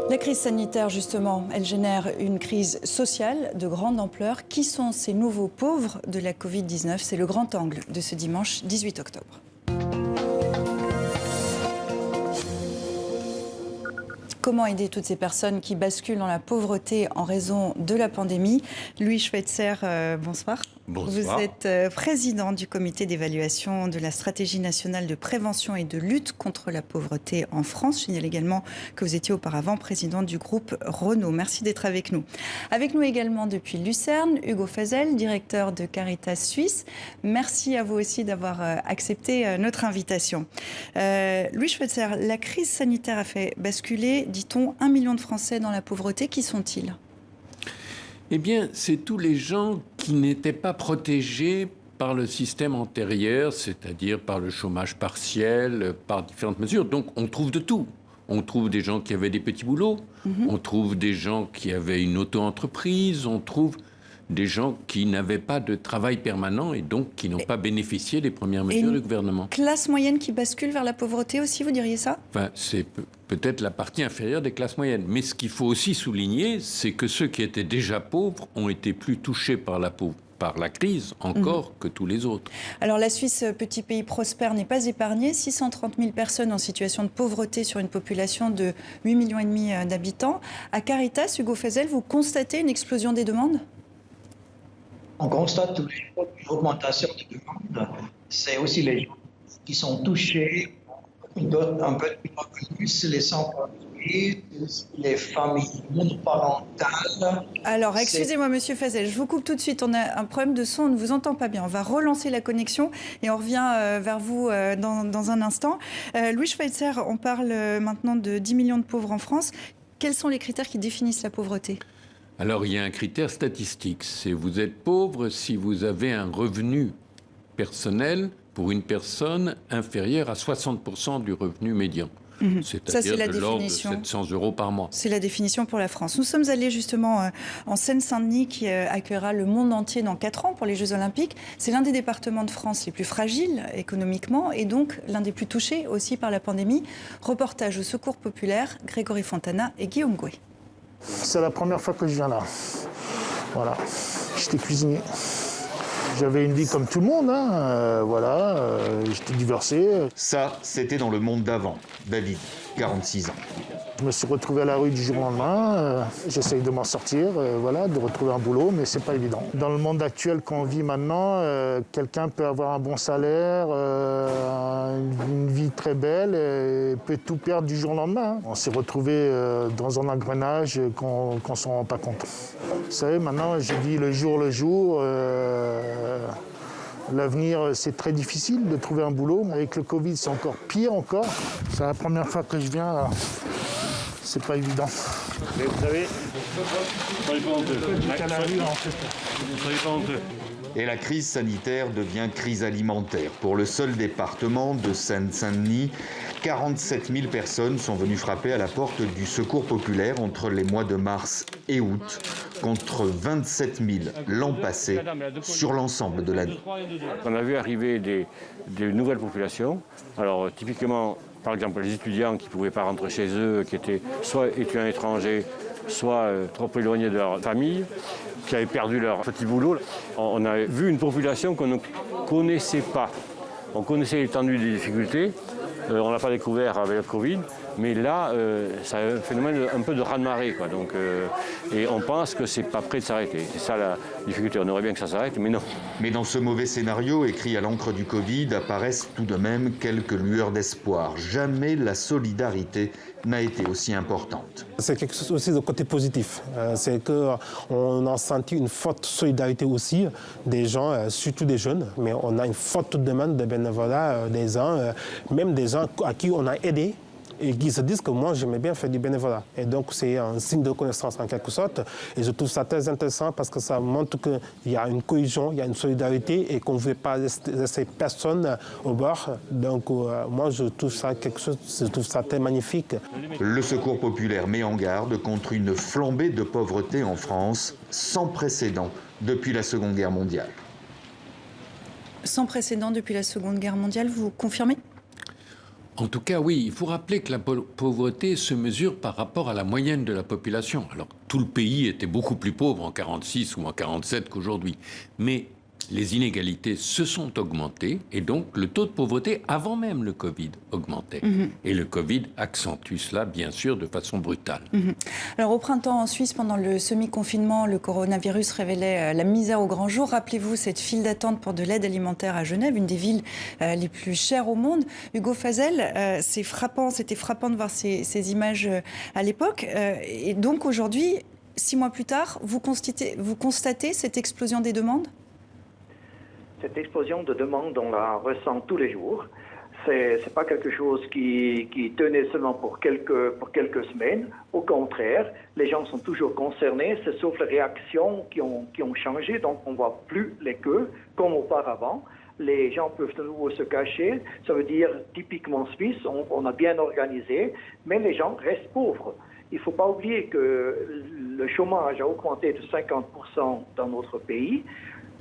La crise sanitaire, justement, elle génère une crise sociale de grande ampleur. Qui sont ces nouveaux pauvres de la Covid-19 ? C'est le grand angle de ce dimanche 18 octobre. Comment aider toutes ces personnes qui basculent dans la pauvreté en raison de la pandémie ? Louis Schweitzer, bonsoir. Bonsoir. Vous êtes président du comité d'évaluation de la stratégie nationale de prévention et de lutte contre la pauvreté en France. Je signale également que vous étiez auparavant président du groupe Renault. Merci d'être avec nous. Avec nous également depuis Lucerne, Hugo Fezel, directeur de Caritas Suisse. Merci à vous aussi d'avoir accepté notre invitation. Louis Schweitzer, la crise sanitaire a fait basculer, dit-on, 1 million de Français dans la pauvreté. Qui sont-ils ? Eh bien, c'est tous les gens qui n'étaient pas protégés par le système antérieur, c'est-à-dire par le chômage partiel, par différentes mesures. Donc, on trouve de tout. On trouve des gens qui avaient des petits boulots, on trouve des gens qui avaient une auto-entreprise, on trouve des gens qui n'avaient pas de travail permanent et donc qui n'ont pas bénéficié des premières mesures du gouvernement. Classe moyenne qui bascule vers la pauvreté aussi, vous diriez ça ? Enfin, c'est peut-être la partie inférieure des classes moyennes. Mais ce qu'il faut aussi souligner, c'est que ceux qui étaient déjà pauvres ont été plus touchés par la crise encore que tous les autres. Alors la Suisse, petit pays prospère, n'est pas épargnée. 630 000 personnes en situation de pauvreté sur une population de 8,5 millions d'habitants. À Caritas, Hugo Fezel, vous constatez une explosion des demandes ? On constate tous les jours une augmentation des demandes. C'est aussi les gens qui sont touchés, un peu de revenus, les sans-papiers, les familles monoparentales. Alors, excusez-moi, Monsieur Fezel, je vous coupe tout de suite. On a un problème de son, on ne vous entend pas bien. On va relancer la connexion et on revient vers vous dans un instant. Louis Schweitzer, on parle maintenant de 10 millions de pauvres en France. Quels sont les critères qui définissent la pauvreté ? Alors, il y a un critère statistique. C'est vous êtes pauvre si vous avez un revenu personnel pour une personne inférieure à 60% du revenu médian. C'est-à-dire de l'ordre de 700 € par mois. C'est la définition pour la France. Nous sommes allés justement en Seine-Saint-Denis qui accueillera le monde entier dans 4 ans pour les Jeux Olympiques. C'est l'un des départements de France les plus fragiles économiquement et donc l'un des plus touchés aussi par la pandémie. Reportage au Secours populaire, Grégory Fontana et Guillaume Gouet. C'est la première fois que je viens là. Voilà, j'étais cuisinier. J'avais une vie comme tout le monde, j'étais divorcé. Ça, c'était dans le monde d'avant. David, 46 ans. Je me suis retrouvé à la rue du jour au lendemain. J'essaye de m'en sortir, de retrouver un boulot, mais c'est pas évident. Dans le monde actuel qu'on vit maintenant, quelqu'un peut avoir un bon salaire, une vie très belle, et peut tout perdre du jour au lendemain. On s'est retrouvé dans un engrenage qu'on ne s'en rend pas compte. Vous savez, maintenant, je vis le jour. L'avenir, c'est très difficile de trouver un boulot. Avec le Covid, c'est encore pire encore. C'est la première fois que je viens là. C'est pas évident. Mais vous savez, soyez pas honteux. Et la crise sanitaire devient crise alimentaire. Pour le seul département de Seine-Saint-Denis, 47 000 personnes sont venues frapper à la porte du Secours populaire entre les mois de mars et août, contre 27 000 l'an passé sur l'ensemble de l'année. On a vu arriver des nouvelles populations. Alors typiquement, par exemple, les étudiants qui ne pouvaient pas rentrer chez eux, qui étaient soit étudiants étrangers, soit trop éloignés de leur famille, qui avaient perdu leur petit boulot. On a vu une population qu'on ne connaissait pas. On connaissait l'étendue des difficultés. On ne l'a pas découvert avec le Covid, mais là, c'est un phénomène un peu de raz-de-marée, quoi. Donc, et on pense que c'est pas prêt de s'arrêter. C'est ça la difficulté. On aimerait bien que ça s'arrête, mais non. Mais dans ce mauvais scénario, écrit à l'encre du Covid, apparaissent tout de même quelques lueurs d'espoir. Jamais la solidarité n'a été aussi importante. C'est quelque chose aussi de côté positif. C'est qu'on a senti une forte solidarité aussi des gens, surtout des jeunes, mais on a une forte demande de bénévolat des gens, même des gens à qui on a aidé et qui se disent que moi j'aimais bien faire du bénévolat. Et donc c'est un signe de reconnaissance en quelque sorte. Et je trouve ça très intéressant parce que ça montre qu'il y a une cohésion, il y a une solidarité et qu'on ne veut pas laisser personne au bord. Donc moi je trouve ça très magnifique. Le Secours populaire met en garde contre une flambée de pauvreté en France sans précédent depuis la Seconde Guerre mondiale. Sans précédent depuis la Seconde Guerre mondiale, vous confirmez ? En tout cas, oui, il faut rappeler que la pauvreté se mesure par rapport à la moyenne de la population. Alors, tout le pays était beaucoup plus pauvre en 1946 ou en 1947 qu'aujourd'hui. Mais les inégalités se sont augmentées et donc le taux de pauvreté, avant même le Covid, augmentait. Et le Covid accentue cela, bien sûr, de façon brutale. Alors, au printemps, en Suisse, pendant le semi-confinement, le coronavirus révélait la misère au grand jour. Rappelez-vous cette file d'attente pour de l'aide alimentaire à Genève, une des villes les plus chères au monde. Hugo Fazel, c'était frappant de voir ces images à l'époque. Et donc, aujourd'hui, 6 mois plus tard, vous constatez cette explosion des demandes ? Cette explosion de demandes, on la ressent tous les jours. C'est pas quelque chose qui tenait seulement pour quelques semaines. Au contraire, les gens sont toujours concernés. C'est sauf les réactions qui ont changé. Donc, on voit plus les queues comme auparavant. Les gens peuvent de nouveau se cacher. Ça veut dire, typiquement suisse, on a bien organisé, mais les gens restent pauvres. Il ne faut pas oublier que le chômage a augmenté de 50% dans notre pays.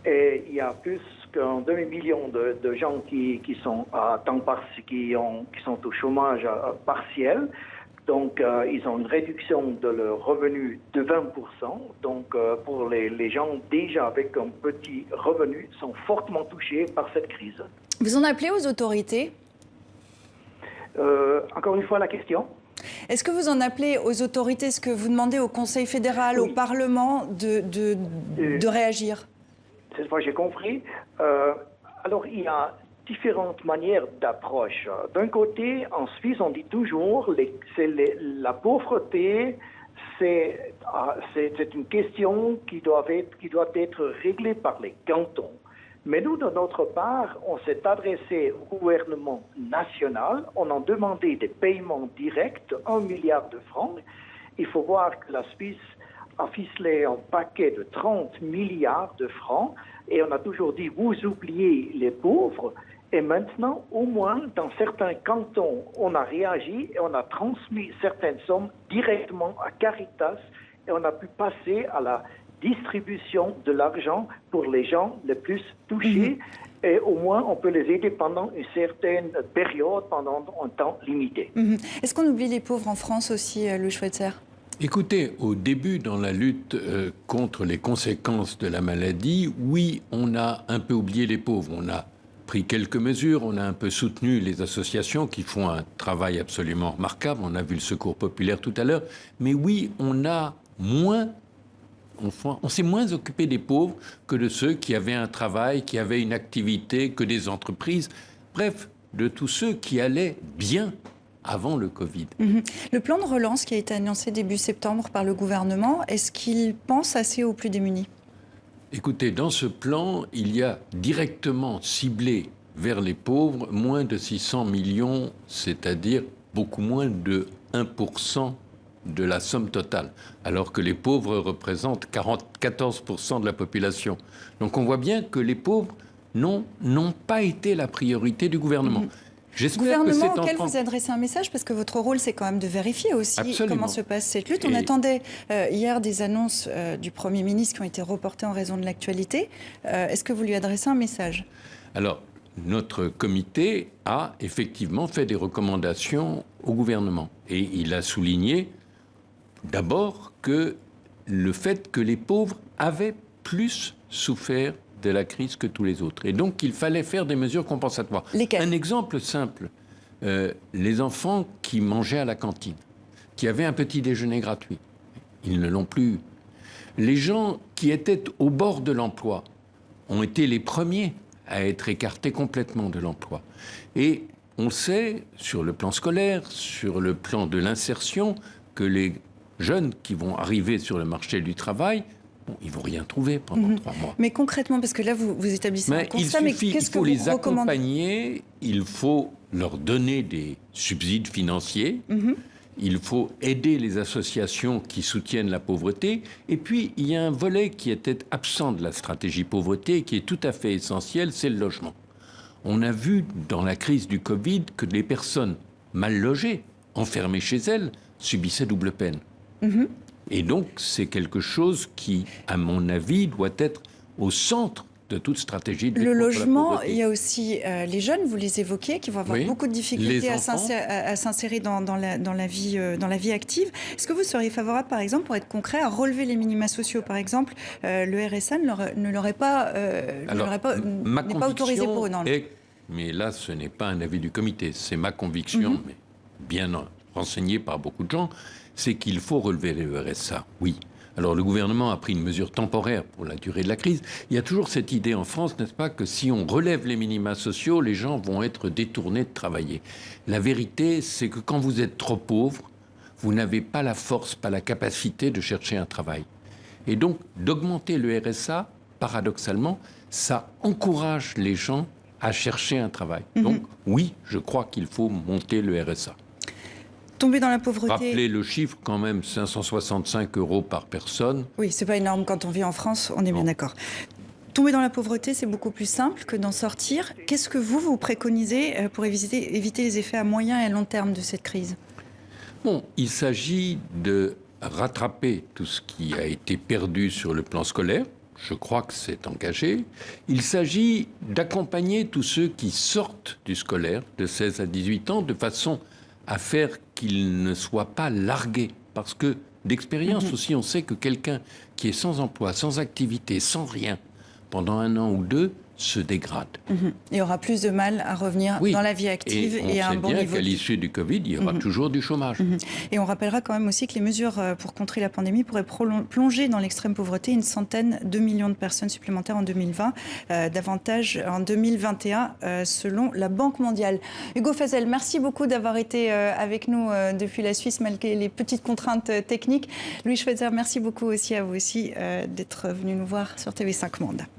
Et il y a plus qu'un demi-million de gens qui sont à temps partiel, qui sont au chômage partiel. Donc, ils ont une réduction de leurs revenus de 20%. Donc, pour les gens déjà avec un petit revenu, sont fortement touchés par cette crise. Vous en appelez aux autorités ? Encore une fois, la question ? Est-ce que vous en appelez aux autorités ? Est-ce que vous demandez au Conseil fédéral, au Parlement de réagir ? Cette fois, j'ai compris. Alors, il y a différentes manières d'approche. D'un côté, en Suisse, on dit toujours la pauvreté, c'est une question qui doit être réglée par les cantons. Mais nous, de notre part, on s'est adressé au gouvernement national. On a demandé des paiements directs, 1 milliard de francs. Il faut voir que la Suisse a ficelé un paquet de 30 milliards de francs et on a toujours dit vous oubliez les pauvres et maintenant au moins dans certains cantons on a réagi et on a transmis certaines sommes directement à Caritas et on a pu passer à la distribution de l'argent pour les gens les plus touchés et au moins on peut les aider pendant une certaine période, pendant un temps limité. Est-ce qu'on oublie les pauvres en France aussi, Louis Schweitzer ? Écoutez, au début, dans la lutte contre les conséquences de la maladie, oui, on a un peu oublié les pauvres. On a pris quelques mesures, on a un peu soutenu les associations qui font un travail absolument remarquable. On a vu le Secours populaire tout à l'heure. Mais oui, on s'est moins occupé des pauvres que de ceux qui avaient un travail, qui avaient une activité, que des entreprises. Bref, de tous ceux qui allaient bien avant le Covid. Le plan de relance qui a été annoncé début septembre par le gouvernement, est-ce qu'il pense assez aux plus démunis ? Écoutez, dans ce plan, il y a directement ciblé vers les pauvres moins de 600 millions, c'est-à-dire beaucoup moins de 1% de la somme totale, alors que les pauvres représentent 14% de la population. Donc on voit bien que les pauvres n'ont pas été la priorité du gouvernement. Gouvernement auquel vous adressez un message, parce que votre rôle, c'est quand même de vérifier aussi comment se passe cette lutte. On attendait hier des annonces du Premier ministre qui ont été reportées en raison de l'actualité. Est-ce que vous lui adressez un message ? Alors, notre comité a effectivement fait des recommandations au gouvernement. Et il a souligné d'abord que le fait que les pauvres avaient plus souffert de la crise que tous les autres. Et donc, il fallait faire des mesures compensatoires. Lesquelles ? Un exemple simple, les enfants qui mangeaient à la cantine, qui avaient un petit déjeuner gratuit, ils ne l'ont plus. Les gens qui étaient au bord de l'emploi ont été les premiers à être écartés complètement de l'emploi. Et on sait, sur le plan scolaire, sur le plan de l'insertion, que les jeunes qui vont arriver sur le marché du travail, ils ne vont rien trouver pendant 3 mois. Mais concrètement, parce que là, vous établissez un constat, mais qu'est-ce que vous recommandez ? Il faut les accompagner, il faut leur donner des subsides financiers, il faut aider les associations qui soutiennent la pauvreté, et puis il y a un volet qui était absent de la stratégie pauvreté, qui est tout à fait essentiel, c'est le logement. On a vu dans la crise du Covid que les personnes mal logées, enfermées chez elles, subissaient double peine. Et donc, c'est quelque chose qui, à mon avis, doit être au centre de toute stratégie de lutte Le contre la logement, pauvreté. il y a aussi les jeunes, vous les évoquez, qui vont avoir Oui. beaucoup de difficultés Les à enfants. s'insérer dans la vie active. Est-ce que vous seriez favorable, par exemple, pour être concret, à relever les minima sociaux? Par exemple, le RSA ne l'aurait pas, ma n'est pas autorisé conviction pour eux. Non. est- mais là, ce n'est pas un avis du comité, c'est ma conviction, mais bien renseignée par beaucoup de gens, c'est qu'il faut relever le RSA, oui. Alors le gouvernement a pris une mesure temporaire pour la durée de la crise. Il y a toujours cette idée en France, n'est-ce pas, que si on relève les minima sociaux, les gens vont être détournés de travailler. La vérité, c'est que quand vous êtes trop pauvre, vous n'avez pas la force, pas la capacité de chercher un travail. Et donc, d'augmenter le RSA, paradoxalement, ça encourage les gens à chercher un travail. Donc, oui, je crois qu'il faut monter le RSA. Tomber dans la pauvreté. Rappelez le chiffre quand même, 565 € par personne. Oui, c'est pas énorme quand on vit en France, on est bien d'accord. Tomber dans la pauvreté, c'est beaucoup plus simple que d'en sortir. Qu'est-ce que vous préconisez pour éviter les effets à moyen et à long terme de cette crise? Bon, il s'agit de rattraper tout ce qui a été perdu sur le plan scolaire. Je crois que c'est engagé. Il s'agit d'accompagner tous ceux qui sortent du scolaire de 16 à 18 ans de façon à faire qu'ils ne soient pas largués. Parce que d'expérience aussi, on sait que quelqu'un qui est sans emploi, sans activité, sans rien, pendant 1 an ou 2, se dégrade. Il y aura plus de mal à revenir dans la vie active et à un bon on sait bien niveau. qu'à l'issue du Covid, il y aura toujours du chômage. Et on rappellera quand même aussi que les mesures pour contrer la pandémie pourraient plonger dans l'extrême pauvreté une centaine de millions de personnes supplémentaires en 2020, davantage en 2021 selon la Banque mondiale. Hugo Fezel, merci beaucoup d'avoir été avec nous depuis la Suisse malgré les petites contraintes techniques. Louis Schweitzer, merci beaucoup aussi à vous aussi d'être venu nous voir sur TV5 Monde.